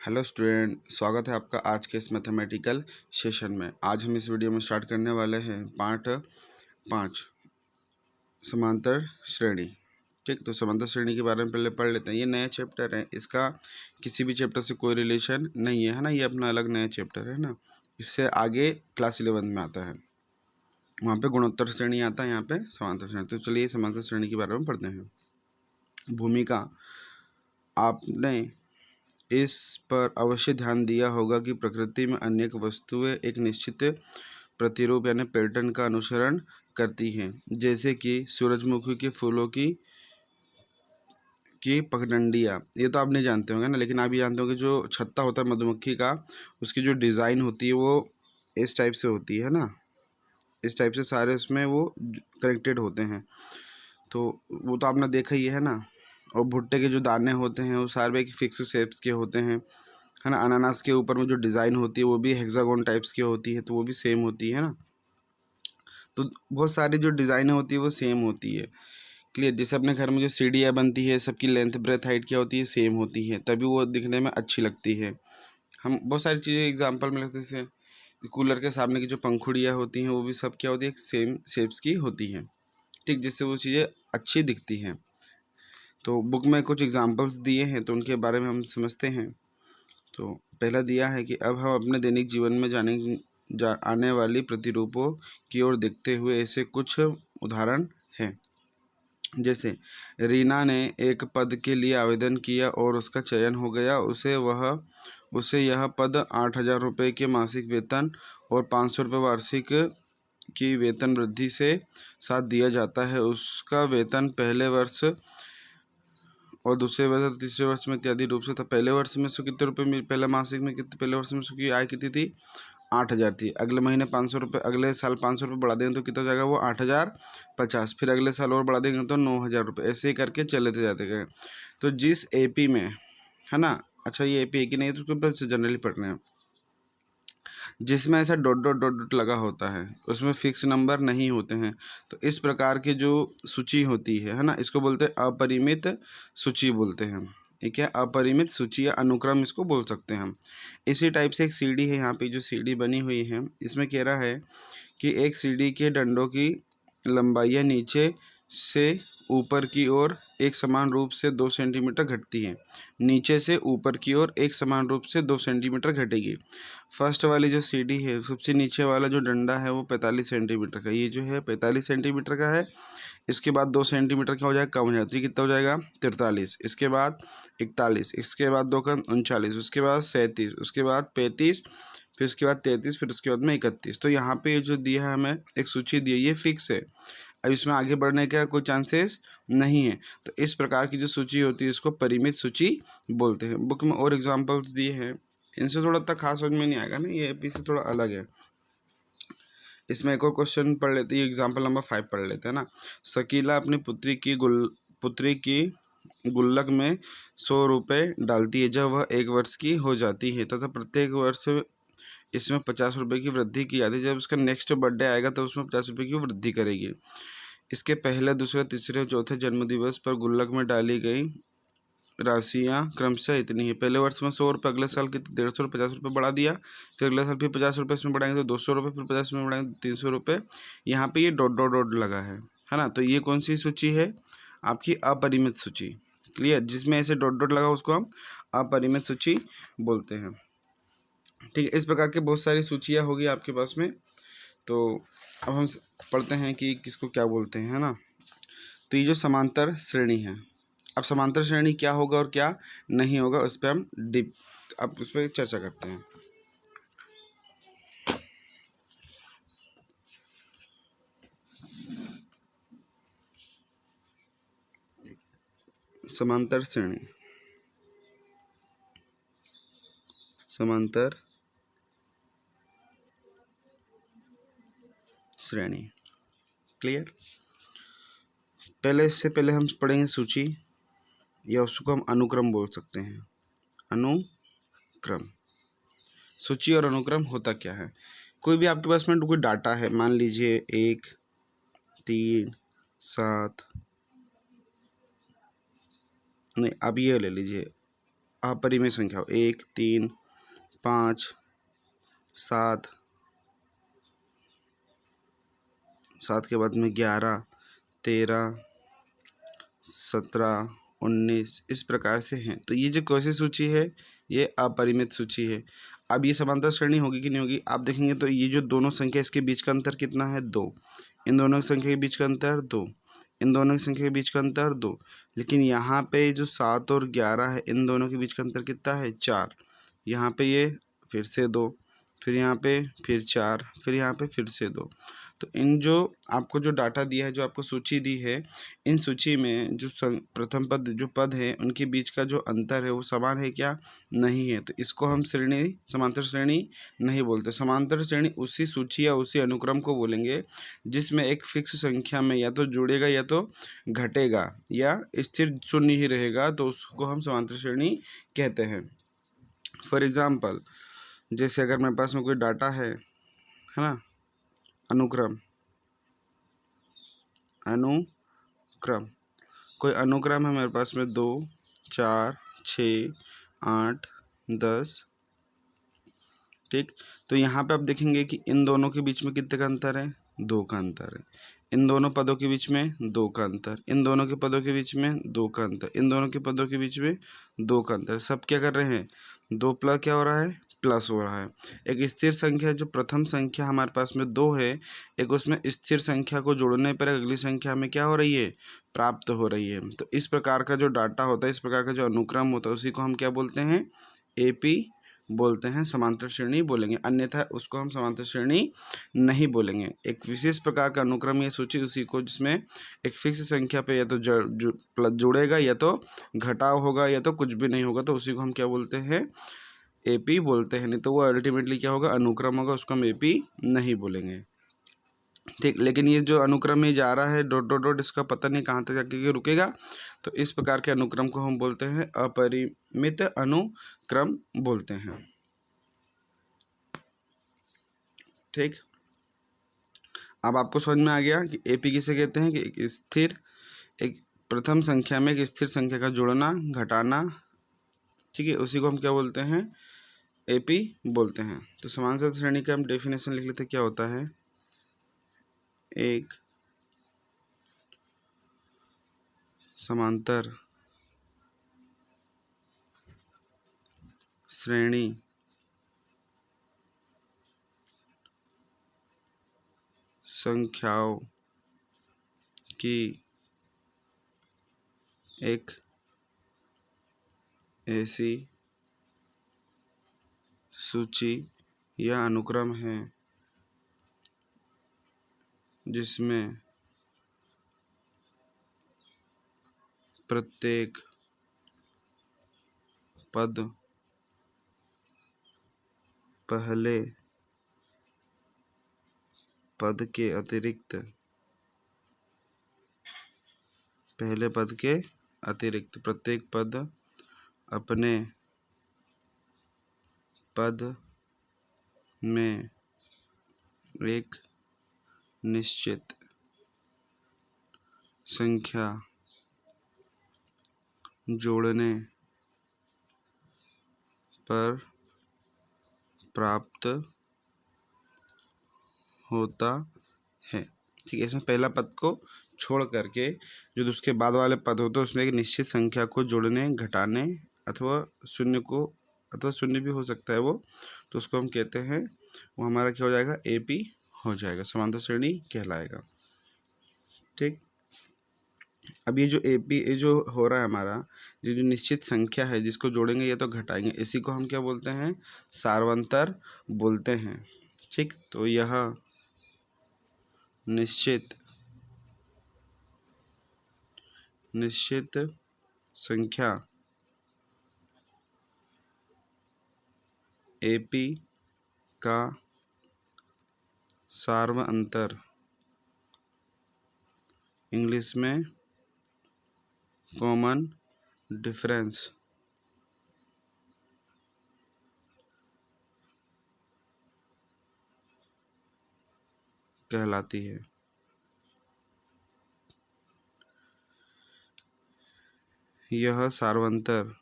Hello student, स्वागत है आपका आज के इस मैथमेटिकल सेशन में। आज हम इस वीडियो में स्टार्ट करने वाले हैं पार्ट 5 समांतर श्रेणी। ठीक, तो समांतर श्रेणी के बारे में पहले पढ़ लेते हैं। ये नया चैप्टर है, इसका किसी भी चैप्टर से कोई रिलेशन नहीं है ना, ये अपना अलग नया चैप्टर है ना। इससे आगे क्लास 11 में आता है, वहाँ पे गुणोत्तर श्रेणी आता है, यहाँ पे समांतर श्रेणी। तो चलिए समांतर श्रेणी के बारे में पढ़ते हैं। भूमिका, आपने इस पर अवश्य ध्यान दिया होगा कि प्रकृति में अनेक वस्तुएं एक निश्चित प्रतिरूप यानी पैटर्न का अनुसरण करती हैं, जैसे कि सूरजमुखी के फूलों की पगडंडियाँ। ये तो आप नहीं जानते होंगे ना, लेकिन आप ये जानते होंगे जो छत्ता होता है मधुमक्खी का, उसकी जो डिज़ाइन होती है वो इस टाइप से होती है ना, इस टाइप से सारे उसमें वो कनेक्टेड होते हैं। तो वो तो आपने देखा ही है ना। और भुट्टे के जो दाने होते हैं वो सारे एक फिक्स शेप्स के होते हैं, है ना। अनानास के ऊपर में जो डिज़ाइन होती है वो भी हेक्सागोन टाइप्स की होती है, तो वो भी सेम होती है ना। तो बहुत सारी जो डिज़ाइनें होती है वो सेम होती है। क्लियर। जैसे अपने घर में जो सीढ़ियाँ बनती है, सबकी लेंथ ब्रेथ हाइट क्या होती है, सेम होती है, तभी वो दिखने में अच्छी लगती है। हम बहुत सारी चीज़ें एग्जाम्पल में लेते हैं, जैसे कूलर के सामने की जो पंखुड़ियाँ होती हैं वो भी सब क्या होती है, सेम शेप्स की होती हैं। ठीक, जिससे वो चीज़ें अच्छी दिखती हैं। तो बुक में कुछ एग्जाम्पल्स दिए हैं, तो उनके बारे में हम समझते हैं। तो पहला दिया है कि अब हम अपने दैनिक जीवन में आने वाली प्रतिरूपों की ओर देखते हुए ऐसे कुछ उदाहरण हैं। जैसे रीना ने एक पद के लिए आवेदन किया और उसका चयन हो गया। उसे यह पद 8,000 रुपये के मासिक वेतन और 500 रुपये वार्षिक की वेतन वृद्धि से साथ दिया जाता है। उसका वेतन पहले वर्ष और दूसरे वर्ष और तीसरे वर्ष में इत्यादि रूप से था। पहले वर्ष में उसको कितने रुपये मिले, पहले मासिक में कितने, पहले वर्ष में उसकी आय कितनी थी, 8,000 थी। अगले महीने 500 रुपये, अगले साल 500 रुपये बढ़ा देंगे तो कितना हो जाएगा, वो 8,050। फिर अगले साल और बढ़ा देंगे तो 9,000 रुपये। ऐसे ही करके चलते जाते गए। तो जिस एपी में, है ना, अच्छा ये एपी है कि नहीं तो उसको बस जनरली पढ़ना है, जिसमें ऐसा डॉट डॉट डॉट डॉट लगा होता है, उसमें फिक्स नंबर नहीं होते हैं। तो इस प्रकार की जो सूची होती है ना, इसको बोलते हैं अपरिमित सूची बोलते हैं। ठीक है, अपरिमित सूची या अनुक्रम इसको बोल सकते हैं हम। इसी टाइप से एक सीढ़ी है, यहाँ पे जो सीढ़ी बनी हुई है, इसमें कह रहा है कि एक सीढ़ी के डंडों की लंबाइयाँ नीचे से ऊपर की ओर एक समान रूप से 2 सेंटीमीटर घटती है। नीचे से ऊपर की ओर एक समान रूप से 2 सेंटीमीटर घटेगी। फर्स्ट वाली जो सीढ़ी है, सबसे नीचे वाला जो डंडा है वो 45 सेंटीमीटर का, ये जो है 45 सेंटीमीटर का है। इसके बाद 2 सेंटीमीटर क्या हो जाएगा, कम हो जाएगा, तो ये कितना हो जाएगा, 43। इसके बाद 41, इसके बाद 2 का 39, उसके बाद 37, उसके बाद 35, फिर उसके बाद 33, फिर उसके बाद में 31। तो यहाँ पे जो दिया है हमें एक सूची दी है, ये फिक्स है। अब इसमें आगे बढ़ने का कोई चांसेस नहीं है। तो इस प्रकार की जो सूची होती है इसको परिमित सूची बोलते हैं। बुक में और एग्जाम्पल्स दिए हैं, इनसे थोड़ा तक खास समझ में नहीं आएगा ना, ये एपी से थोड़ा अलग है। इसमें एक और क्वेश्चन पढ़ लेते हैं, एग्जाम्पल नंबर 5 पढ़ लेते हैं ना। शकीला अपनी पुत्री की गुल्लक में 100 रुपये डालती है जब वह 1 वर्ष की हो जाती है, तथा प्रत्येक वर्ष इसमें 50 रुपये की वृद्धि की जाती है। जब उसका नेक्स्ट बर्थडे आएगा तो उसमें 50 रुपये की वृद्धि करेगी। इसके पहले, दूसरे, तीसरे और चौथे जन्मदिवस पर गुल्लक में डाली गई राशियाँ क्रमशः इतनी है। पहले वर्ष में 100 रुपये, अगले साल के 150 रुपये, 50 रुपये बढ़ा दिया। फिर अगले साल फिर 50 रुपये इसमें बढ़ाएंगे तो 200 रुपये, फिर 50 में बढ़ाएंगे तो 300 रुपये। यहाँ पे ये डॉट डॉट डॉट लगा है ना। तो ये कौन सी सूची है, आपकी अपरिमित सूची। क्लियर, जिसमें ऐसे डॉट डॉट लगा उसको हम अपरिमित सूची बोलते हैं। ठीक है, इस प्रकार के बहुत सारी सूचियाँ होगी आपके पास में। तो अब हम पढ़ते हैं कि किसको क्या बोलते हैं, है ना। तो ये जो समांतर श्रेणी है, अब समांतर श्रेणी क्या होगा और क्या नहीं होगा उस पर हम अब उस पर चर्चा करते हैं। समांतर श्रेणी, समांतर श्रेणी। क्लियर। इससे पहले हम पढ़ेंगे सूची, या उसको हम अनुक्रम बोल सकते हैं। अनुक्रम, सूची और अनुक्रम होता क्या है। कोई भी आपके पास में कोई डाटा है, मान लीजिए 1, 3, 7, नहीं अब ये ले लीजिए अपरिमेय संख्या हो, 1, 3, 5, 7, 7 के बाद में 11, 13, 17, 19 इस प्रकार से हैं। तो ये जो कौशी सूची है ये अपरिमित सूची है। अब ये समांतर श्रेणी होगी कि नहीं होगी आप देखेंगे तो ये जो दोनों संख्या इसके बीच का अंतर कितना है 2, इन दोनों की संख्या के बीच का अंतर 2, इन दोनों की संख्या के बीच का अंतर 2, लेकिन यहाँ पे जो 7 और 11 है इन दोनों के बीच का अंतर कितना है 4, यहाँ पे ये फिर से 2, फिर यहाँ पे फिर 4, फिर यहाँ पे फिर से 2। तो इन जो आपको जो डाटा दिया है, जो आपको सूची दी है, इन सूची में जो प्रथम पद जो पद है उनके बीच का जो अंतर है वो समान है क्या, नहीं है। तो इसको हम श्रेणी समांतर श्रेणी नहीं बोलते। समांतर श्रेणी उसी सूची या उसी अनुक्रम को बोलेंगे जिसमें एक फिक्स संख्या में या तो जुड़ेगा या तो घटेगा या स्थिर शून्य ही रहेगा, तो उसको हम समांतर श्रेणी कहते हैं। फॉर एग्जाम्पल जैसे अगर मेरे पास में कोई डाटा है ना, अनुक्रम कोई अनुक्रम है मेरे पास में 2, 4, 6, 8, 10, ठीक। तो यहाँ पे आप देखेंगे कि इन दोनों के बीच में कितने का अंतर है, 2 का अंतर है। इन दोनों पदों के बीच में 2 का अंतर, इन दोनों के पदों के बीच में 2 का अंतर, इन दोनों के पदों के बीच में 2 का अंतर। सब क्या कर रहे हैं, 2 प्लस क्या हो रहा है, प्लस हो रहा है। एक स्थिर संख्या जो प्रथम संख्या हमारे पास में 2 है, एक उसमें स्थिर संख्या को जोड़ने पर अगली संख्या में क्या हो रही है, प्राप्त हो रही है। तो इस प्रकार का जो डाटा होता है, इस प्रकार का जो अनुक्रम होता है, उसी को हम क्या बोलते हैं, एपी बोलते हैं, समांतर श्रेणी बोलेंगे, अन्यथा उसको हम समांतर श्रेणी नहीं बोलेंगे। एक विशेष प्रकार का अनुक्रम या सूची उसी को जिसमें एक फिक्स संख्या पे या तो जुड़ेगा या तो घटाव होगा या तो कुछ भी नहीं होगा, तो उसी को हम क्या बोलते हैं, एपी बोलते हैं। नहीं तो वो अल्टीमेटली क्या होगा, अनुक्रम होगा, उसको हम एपी नहीं बोलेंगे, ठीक। लेकिन ये जो अनुक्रम में जा रहा है डॉट डॉट डॉट, इसका पता नहीं कहाँ तक जाके रुकेगा, तो इस प्रकार के अनुक्रम को हम बोलते हैं अपरिमित अनुक्रम बोलते हैं, ठीक। अब आपको समझ में आ गया कि एपी किसे कहते हैं, कि एक स्थिर, एक प्रथम संख्या में एक स्थिर संख्या का जोड़ना घटाना, ठीक है, उसी को हम क्या बोलते हैं, एपी बोलते हैं। तो समांतर श्रेणी का हम डेफिनेशन लिख लेते हैं, क्या होता है, एक समांतर श्रेणी संख्याओं की एक ऐसी सूची या अनुक्रम है जिसमें प्रत्येक पद पहले पद के अतिरिक्त प्रत्येक पद अपने पद में एक निश्चित संख्या जोड़ने पर प्राप्त होता है, ठीक है। इसमें पहला पद को छोड़ करके जो उसके बाद वाले पद होते हैं उसमें एक निश्चित संख्या को जोड़ने, घटाने अथवा शून्य भी हो सकता है वो, तो उसको हम कहते हैं, वो हमारा क्या हो जाएगा, एपी हो जाएगा, समांतर श्रेणी कहलाएगा, ठीक। अब ये जो एपी ये जो हो रहा है हमारा, ये जो निश्चित संख्या है जिसको जोड़ेंगे या तो घटाएंगे, इसी को हम क्या बोलते हैं, सार्वंतर बोलते हैं, ठीक। तो यह निश्चित संख्या एपी का सार्वंतर इंग्लिश में कॉमन डिफरेंस कहलाती है। यह सार्वंतर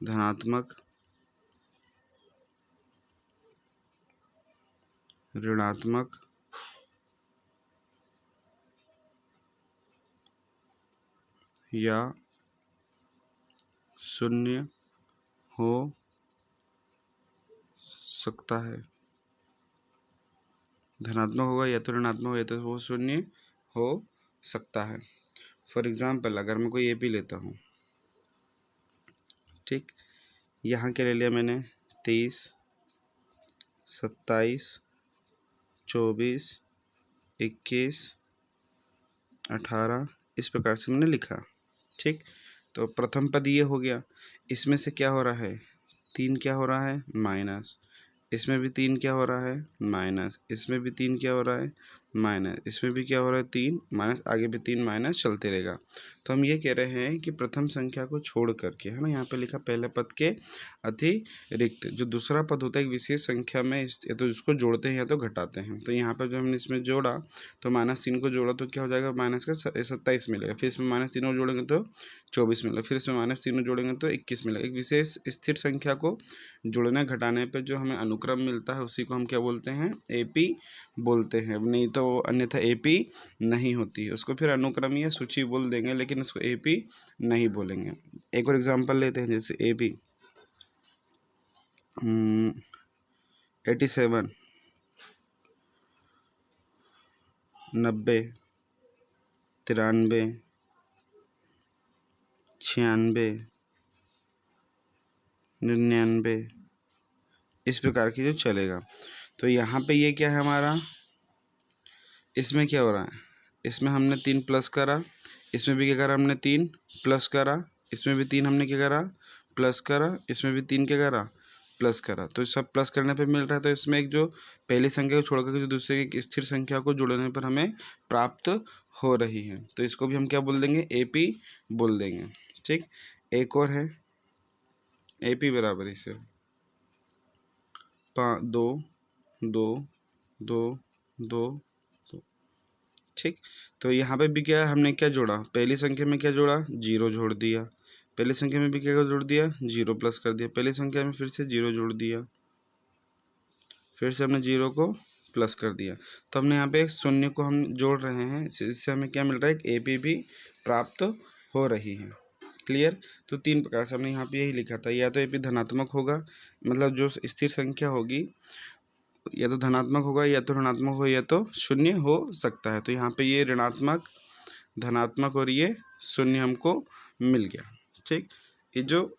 धनात्मक, ऋणात्मक, या शून्य हो सकता है। धनात्मक होगा या तो ऋणात्मक हो या तो वो शून्य हो सकता है। फॉर एग्जाम्पल अगर मैं कोई एपी लेता हूँ, ठीक, यहाँ क्या ले लिया मैंने 30, 27, 24, 21, 18 इस प्रकार से मैंने लिखा, ठीक। तो प्रथम पद ये हो गया। इसमें से क्या हो रहा है 3 क्या हो रहा है माइनस, इसमें भी 3 क्या हो रहा है माइनस, इसमें भी 3 क्या हो रहा है माइनस, इसमें भी क्या हो रहा है 3 माइनस, आगे भी 3 माइनस चलते रहेगा। तो हम ये कह रहे हैं कि प्रथम संख्या को छोड़ करके, है ना, यहाँ पे लिखा पहले पद के अतिरिक्त जो दूसरा पद होता है एक विशेष संख्या में या तो इसको जोड़ते हैं या तो घटाते हैं। तो यहाँ पर जब हमने इसमें जोड़ा तो -3 को जोड़ा तो क्या हो जाएगा माइनस का 27 मिलेगा, फिर इसमें -3 को जोड़ेंगे तो 24 मिलेगा, फिर इसमें -3 जोड़ेंगे तो 21 मिलेगा। एक विशेष स्थिर संख्या को जोड़ने घटाने पे जो हमें अनुक्रम मिलता है उसी को हम क्या बोलते हैं एपी बोलते हैं। नहीं तो अन्यथा एपी नहीं होती है, उसको फिर अनुक्रम या सूची बोल देंगे लेकिन इसको एपी नहीं बोलेंगे। एक और एग्जांपल लेते हैं, जैसे एपी 87, 90, 93, 96, 99 इस प्रकार की जो चलेगा। तो यहाँ पे ये क्या है हमारा, इसमें क्या हो रहा है, इसमें हमने 3 प्लस करा, इसमें भी क्या करा हमने 3 प्लस करा, इसमें भी 3 हमने क्या करा प्लस करा, इसमें भी 3 क्या करा प्लस करा। तो सब प्लस करने पे मिल रहा है। तो इसमें एक जो पहली संख्या को छोड़कर जो दूसरे एक स्थिर संख्या को जोड़ने पर हमें प्राप्त हो रही है, तो इसको भी हम क्या बोल देंगे एपी बोल देंगे, ठीक। एक और है एपी बराबर इसे 2 2 2 2, ठीक। तो यहाँ पे भी क्या हमने क्या जोड़ा, पहली संख्या में क्या जोड़ा 0 जोड़ दिया, पहली संख्या में भी क्या जोड़ दिया 0 प्लस कर दिया, पहली संख्या में फिर से 0 जोड़ दिया, फिर से हमने 0 को प्लस कर दिया। तो हमने यहाँ पे एक शून्य को हम जोड़ रहे हैं, इससे हमें क्या मिल रहा है एक एपी भी प्राप्त हो रही है। क्लियर। तो 3 प्रकार से हमने यहाँ पे यही लिखा था, या तो एपी धनात्मक होगा, मतलब जो स्थिर संख्या होगी या तो धनात्मक होगा या तो ऋणात्मक हो या तो शून्य हो सकता है। तो यहाँ पे ये ऋणात्मक, धनात्मक और ये शून्य हमको मिल गया, ठीक। ये जो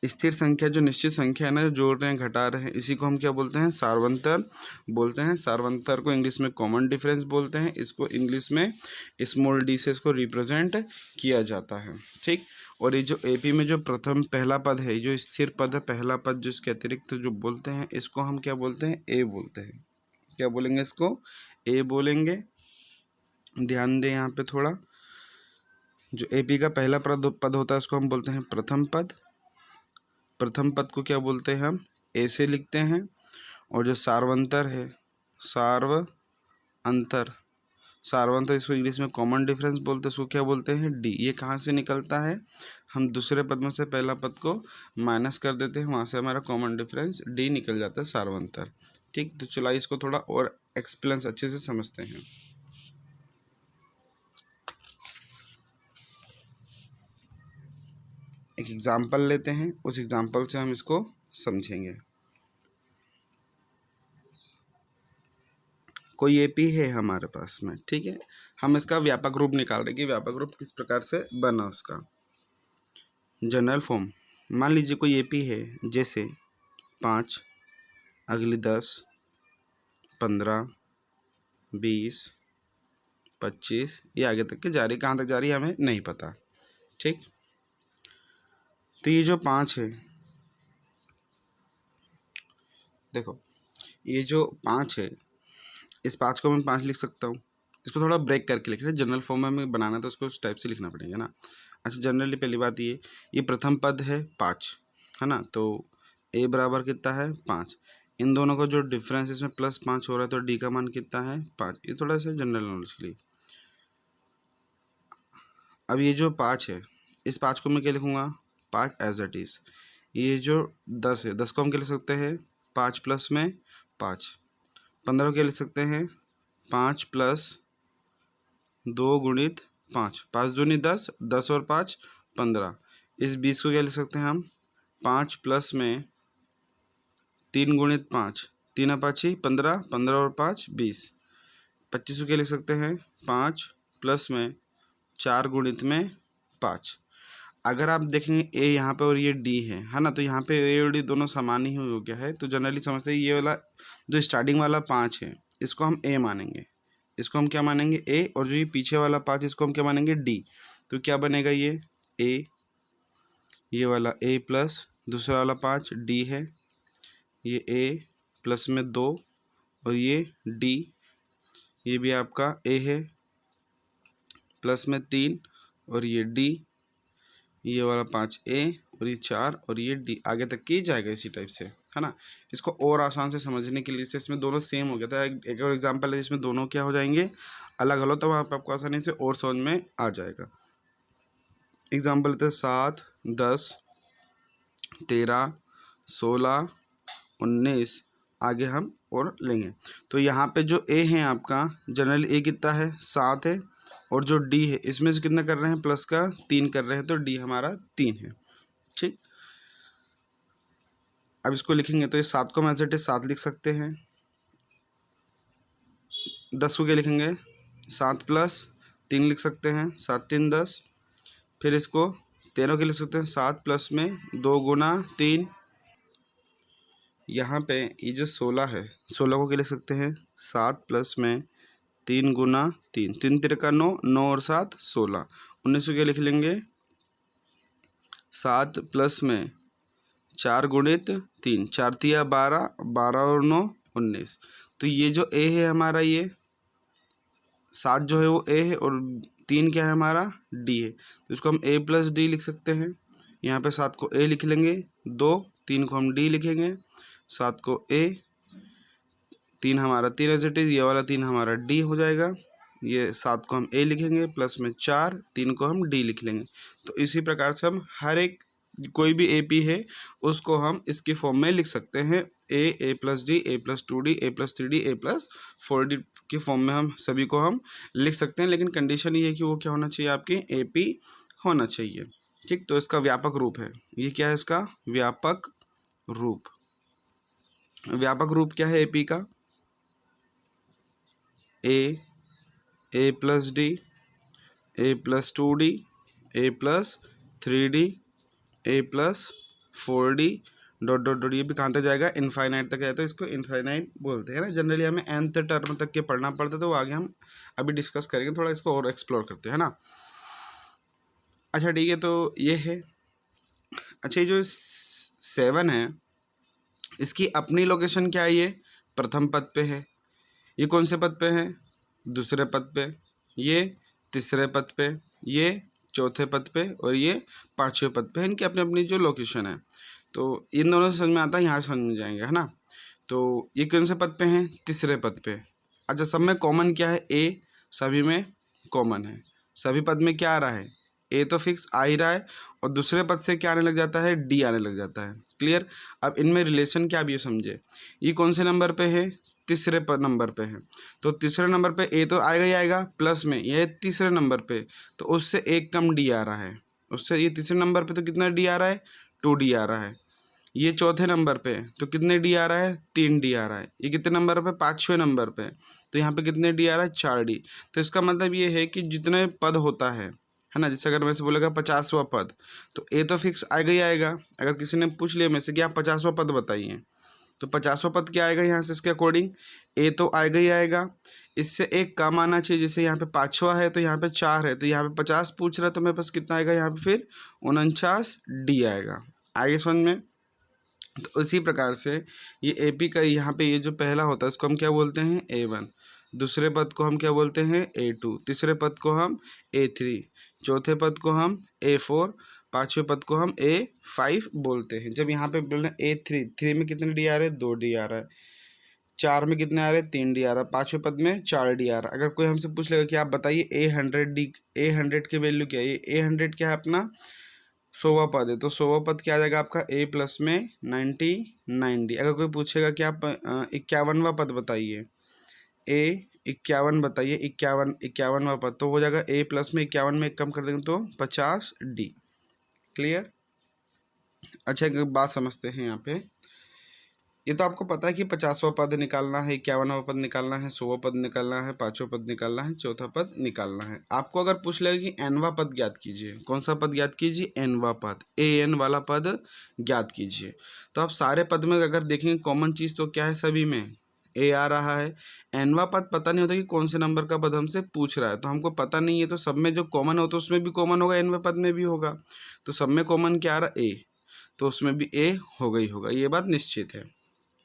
स्थिर संख्या जो निश्चित संख्या है ना, जो जोड़ रहे हैं घटा रहे हैं, इसी को हम क्या बोलते हैं सार्वंतर बोलते हैं। सार्वंतर को इंग्लिश में कॉमन डिफरेंस बोलते हैं, इसको इंग्लिश में स्मॉल डी से इसको रिप्रेजेंट किया जाता है, ठीक। और ये जो एपी में जो प्रथम पहला पद है, जो स्थिर पद है पहला पद, जो इसके अतिरिक्त जो बोलते हैं इसको हम क्या बोलते हैं ए बोलते हैं। क्या बोलेंगे इसको ए बोलेंगे। ध्यान दें यहाँ पे थोड़ा, जो एपी का पहला पद होता है उसको हम बोलते हैं प्रथम पद। प्रथम पद को क्या बोलते हैं हम ए से लिखते हैं। और जो सार्वंतर है सार्वंतर इसको इंग्लिश में कॉमन डिफरेंस बोलते हैं, उसको क्या बोलते हैं डी। ये कहाँ से निकलता है, हम दूसरे पद में से पहला पद को माइनस कर देते हैं, वहाँ से हमारा कॉमन डिफरेंस डी निकल जाता है सार्वंतर, ठीक। तो चलिए इसको थोड़ा और एक्सप्लेन अच्छे से समझते हैं। एक एग्जाम्पल लेते हैं, उस एग्जाम्पल से हम इसको समझेंगे। कोई एपी है हमारे पास में, ठीक है, हम इसका व्यापक रूप निकाल रहे हैं कि व्यापक रूप किस प्रकार से बना उसका जनरल फॉर्म। मान लीजिए कोई एपी है, जैसे 5, अगली 10, 15, 20, 25, ये आगे तक के जा रही, कहाँ तक जा रही है हमें नहीं पता, ठीक। तो ये जो 5 है, देखो ये जो 5 है, इस 5 को मैं 5 लिख सकता हूँ। इसको थोड़ा ब्रेक करके लिख रहे हैं, जनरल फॉर्म में हमें बनाना तो उसको उस टाइप से लिखना पड़ेगा ना। अच्छा, जनरली पहली बात ये प्रथम पद है 5, है ना, तो ए बराबर कितना है 5। इन दोनों का जो डिफरेंस इसमें +5 हो रहा है, तो डी का मान कितना है 5। ये थोड़ा सा जनरल नॉलेज के लिए। अब ये जो 5 है इस 5 को मैं क्या लिखूँगा 5 एज इट इज़। ये जो 10 है 10 को हम क्या लिख सकते हैं 5 प्लस में 5। 15 को क्या लिख सकते हैं 5 प्लस 2 गुणित 5, 5 दूनी 10, 10 और 5 15। इस 20 को क्या लिख सकते हैं हम 5 प्लस में 3 गुणित 5, 3 5 15, 15 और 5 20। 25 को क्या लिख सकते हैं 5 प्लस में 4 गुणित में 5। अगर आप देखेंगे ए यहाँ पे और ये डी है ना, तो यहाँ पे ए और डी दोनों समान ही हो गया है। तो जनरली समझते हैं ये वाला जो स्टार्टिंग वाला 5 है इसको हम ए मानेंगे, इसको हम क्या मानेंगे ए, और जो ये पीछे वाला 5 इसको हम क्या मानेंगे डी। तो क्या बनेगा ये ए, ये वाला ए प्लस दूसरा वाला 5 डी है, ये ए प्लस में 2 और ये डी, ये भी आपका ए है प्लस में 3 और ये डी, ये वाला 5 ए और ये 4 और ये डी, आगे तक की जाएगा इसी टाइप से, है ना। इसको और आसान से समझने के लिए, इसमें दोनों सेम हो गया था, एक और एग्जांपल है जिसमें दोनों क्या हो जाएंगे अलग अलग, तो वहाँ पर आपको आसानी से और समझ में आ जाएगा। एग्जांपल लेते हैं 7 10 13 16 19, आगे हम और लेंगे। तो यहाँ पे जो ए है आपका जनरल ए कितना है 7 है, और जो डी है इसमें से कितना कर रहे हैं प्लस का 3 कर रहे हैं, तो डी हमारा 3 है। ठीक, अब इसको लिखेंगे तो ये 7 को हम एज इट इज 7 लिख सकते हैं। 10 को क्या लिखेंगे 7 प्लस 3 लिख सकते हैं, 7 3 10। फिर इसको 13 के लिख सकते हैं 7 प्लस में 2 गुना 3। यहाँ पे ये जो 16 है 16 को क्या लिख सकते हैं 7 प्लस में 3 गुना 3, 3 3 का 9, 9 और 7 16। 19 को क्या लिख लेंगे 7 प्लस में 4 गुणित 3, 4 तिया 12, 12 और 9 19। तो ये जो ए है हमारा, ये 7 जो है वो ए है और 3 क्या है हमारा डी है, तो इसको हम ए प्लस डी लिख सकते हैं। यहाँ पे 7 को ए लिख लेंगे, 2 3 को हम डी लिखेंगे, 7 को ए, 3 हमारा 3 एज इट इज, ये वाला 3 हमारा डी हो जाएगा। ये 7 को हम ए लिखेंगे प्लस में 4, 3 को हम डी लिख लेंगे। तो इसी प्रकार से हम हर एक कोई भी ए पी है उसको हम इसके फॉर्म में लिख सकते हैं, ए plus D, A plus 2D, A plus 3D, A plus 4D के फॉर्म में हम सभी को हम लिख सकते हैं। लेकिन कंडीशन ये है कि वो क्या होना चाहिए आपके ए पी होना चाहिए। ठीक, तो इसका व्यापक रूप है, ये क्या है इसका व्यापक रूप। व्यापक रूप क्या है ए पी का, A plus D, A plus 2D, A plus 3D, A plus 4D dot dot dot, ये भी कहाँ तक जाएगा इनफाइनाइट तक है, तो इसको इनफाइनाइट बोलते हैं ना। जनरली हमें nth टर्म तक के पढ़ना पड़ता है, तो वो आगे हम अभी डिस्कस करेंगे, थोड़ा इसको और एक्सप्लोर करते हैं ना। अच्छा ठीक है, तो ये है। अच्छा ये जो 7 है इसकी अपनी लोकेशन क्या है, ये प्रथम पद पे है, ये कौन से पद पे है दूसरे पद पे, ये तीसरे पद पे, ये चौथे पद पे और ये पांचवें पद पे है। इनकी अपनी अपनी जो लोकेशन है, तो इन दोनों से समझ में आता है, यहाँ समझ में जाएंगे, है ना। तो ये कौन से पद पे हैं तीसरे पद पे। अच्छा सब में कॉमन क्या है ए, सभी में कॉमन है, सभी पद में क्या आ रहा है ए तो फिक्स आ ही रहा है, और दूसरे पद से क्या आने लग जाता है डी आने लग जाता है। क्लियर, अब इनमें रिलेशन क्या भी समझे, ये कौन से नंबर पे है तीसरे पर नंबर पे है, तो तीसरे नंबर पे ए तो आएगा ही आएगा, प्लस में ये तीसरे नंबर पे तो उससे एक कम डी आ रहा है, उससे ये तीसरे नंबर पे तो कितना डी आ रहा है 2D आ रहा है। ये चौथे नंबर पे तो कितने डी आ रहा है 3D आ रहा है। ये कितने नंबर पे पाँचवें नंबर पे, तो यहाँ पे कितने डी आ रहा है 4D। तो इसका मतलब ये है कि जितने पद होता है ना, जैसे अगर मैं से बोलेगा 50वां पद, तो ए तो फिक्स आएगा ही आएगा। अगर किसी ने पूछ लिया मैं से कि आप 50वां पद बताइए, तो 50वां पद क्या आएगा यहाँ से इसके अकॉर्डिंग ए तो आएगा ही आएगा, इससे एक कम आना चाहिए। जैसे यहाँ पे 5वां है तो यहाँ पे 4 है, तो यहाँ पे 50 पूछ रहा है, तो मेरे पास कितना आएगा यहाँ पे फिर 49D आएगा। आगे समझ में। तो इसी प्रकार से ये ए पी का यहाँ पे ये जो पहला होता है इसको हम क्या बोलते हैं A1, दूसरे पद को हम क्या बोलते हैं A2, तीसरे पद को हम A3, चौथे पद को हम A4, पाँचवें पद को हम A5 बोलते हैं। जब यहाँ पे बोलना A3, 3 में कितने डी आ रहे हैं 2D आ रहा है, 4 में कितने आ रहे हैं, 3 डी आ रहा है, 5वें पद में 4 डी आ रहा है। अगर कोई हमसे पूछ लेगा कि आप बताइए A100 की वैल्यू क्या है, ये A100 क्या है अपना 100वां पद है, तो 100वां पद क्या आ जाएगा आपका A प्लस में 90 अगर कोई पूछेगा कि आप 51वां पद बताइए, A51 बताइए, 51वां पद, तो हो जाएगा A प्लस में 51 में एक कम कर देंगे तो 50D। क्लियर? अच्छा एक बात समझते हैं यहाँ पे, ये तो आपको पता है कि 50वां पद निकालना है, 51वां पद निकालना है, 100वां पद निकालना है, 5वां पद निकालना है, चौथा पद निकालना है। आपको अगर पूछ लेगा कि nवां पद ज्ञात कीजिए, कौन सा पद ज्ञात कीजिए, nवां पद, an वाला पद ज्ञात कीजिए। तो आप सारे पद में अगर देखेंगे कॉमन चीज़ तो क्या है, सभी में a आ रहा है। nवां पद पता नहीं होता कि कौन से नंबर का पद हमसे पूछ रहा है, तो हमको पता नहीं है, तो सब में जो कॉमन हो तो उसमें भी कॉमन होगा, nवें पद में भी होगा, तो सब में कॉमन क्या आ रहा है, a, तो उसमें भी a होगा ही होगा, ये बात निश्चित है।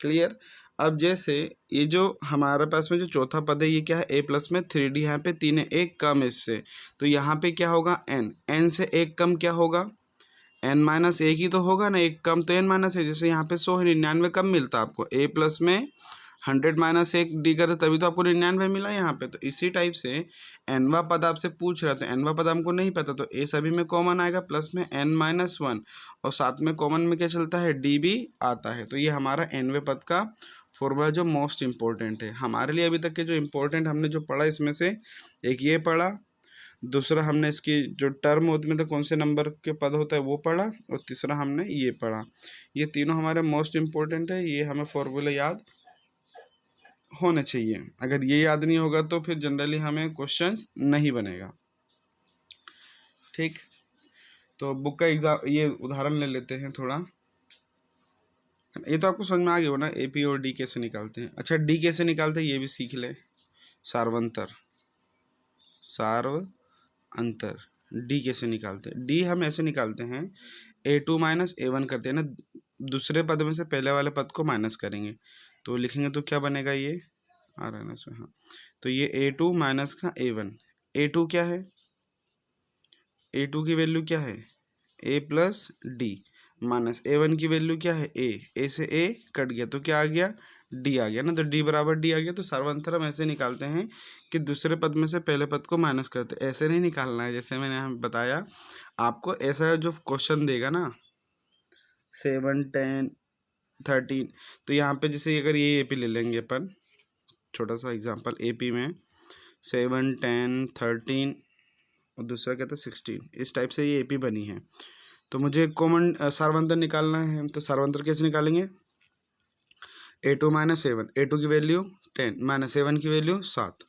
क्लियर? अब जैसे ये जो हमारे पास में जो चौथा पद है ये क्या है, A प्लस में 3D, यहाँ पे 3 है, एक कम इससे, तो यहाँ पे क्या होगा n से एक कम क्या होगा, n माइनस एक ही तो होगा ना, एक कम तो n माइनस है, जैसे यहाँ पे 100 है, 99 कम मिलता आपको, A प्लस में 100 माइनस एक डी करते तभी तो आपको 99 मिला यहाँ पे। तो इसी टाइप से nवां पद आपसे पूछ रहा था, nवां पद हमको नहीं पता, तो A सभी में कॉमन आएगा प्लस में n-1 और साथ में कॉमन में क्या चलता है, D भी आता है। तो ये हमारा nवें पद का फॉर्मूला जो मोस्ट इम्पोर्टेंट है हमारे लिए अभी तक के, जो इम्पोर्टेंट हमने जो पढ़ा इसमें से एक ये पढ़ा, दूसरा हमने इसकी जो टर्म होती मतलब कौन से नंबर के पद होता है वो पढ़ा, और तीसरा हमने ये पढ़ा। ये तीनों हमारे मोस्ट इम्पोर्टेंट है, ये हमें फॉर्मूला याद होने चाहिए। अगर ये याद नहीं होगा तो फिर जनरली हमें क्वेश्चंस नहीं बनेगा। ठीक, तो बुक का एग्जाम ये उदाहरण ले लेते हैं थोड़ा, ये तो आपको समझ में आ गया हो ना, AP और D कैसे निकालते हैं। अच्छा D कैसे निकालते हैं ये भी सीख ले, सार्वंतर D कैसे निकालते हैं। D हम ऐसे निकालते हैं, A2 माइनस A1 करते हैं ना, दूसरे पद में से पहले वाले पद को माइनस करेंगे, तो लिखेंगे तो क्या बनेगा, ये आ रहा है ना इसमें, हाँ, तो ये A2 माइनस का A1, A2 क्या है, A2 की वैल्यू क्या है, A plus D minus A1 की वैल्यू क्या है, A से A कट गया तो क्या आ गया, D आ गया ना, तो D बराबर D आ गया। तो सार्वंतर हम ऐसे निकालते हैं कि दूसरे पद में से पहले पद को माइनस करते, ऐसे नहीं निकालना है जैसे मैंने यहाँ बताया आपको। ऐसा जो क्वेश्चन देगा ना 7, 10, 13, तो यहाँ पे जैसे अगर ये AP ले लेंगे अपन, छोटा सा एग्जाम्पल, AP में 7, 10, 13 और दूसरा क्या था 16, इस टाइप से ये AP बनी है। तो मुझे कॉमन सार्वंतर निकालना है, तो सार्वंतर कैसे निकालेंगे, A2 माइनस A1, A2 की वैल्यू 10 माइनस A1 की वैल्यू 7,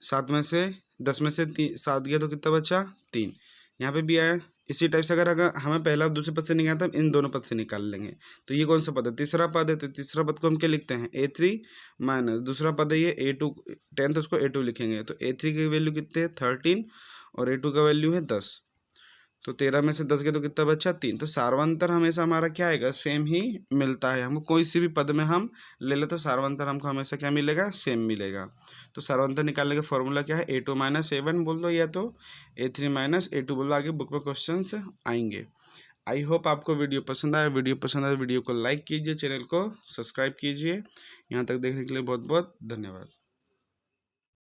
7 में से 10 में से 7 गया तो कितना बचा 3, यहाँ पे भी आया। इसी टाइप से अगर हमें पहला दूसरे पद से निकालना था, इन दोनों पद से निकाल लेंगे। तो ये कौन सा पद है, तीसरा पद है, तो तीसरा पद को हम क्या लिखते हैं, A3 माइनस दूसरा पद है ये A2, 10 तो उसको A2 लिखेंगे, तो A3 की वैल्यू कितनी है 13 और A2 का वैल्यू है 10, तो 13 में से 10 गया तो कितना बचा 3। तो सार्वंतर हमेशा हमारा क्या आएगा, सेम ही मिलता है हमको, कोई सी भी पद में हम ले ले तो सार्वंतर हमको हमेशा क्या मिलेगा, सेम मिलेगा। तो सार्वंतर निकालने का फॉर्मूला क्या है, A2 माइनस A1 बोल दो या तो A3 माइनस A2 बोल दो, आगे बुक में क्वेश्चंस आएंगे। आई होप आपको वीडियो पसंद आया, वीडियो को लाइक कीजिए, चैनल को सब्सक्राइब कीजिए। यहाँ तक देखने के लिए बहुत बहुत धन्यवाद।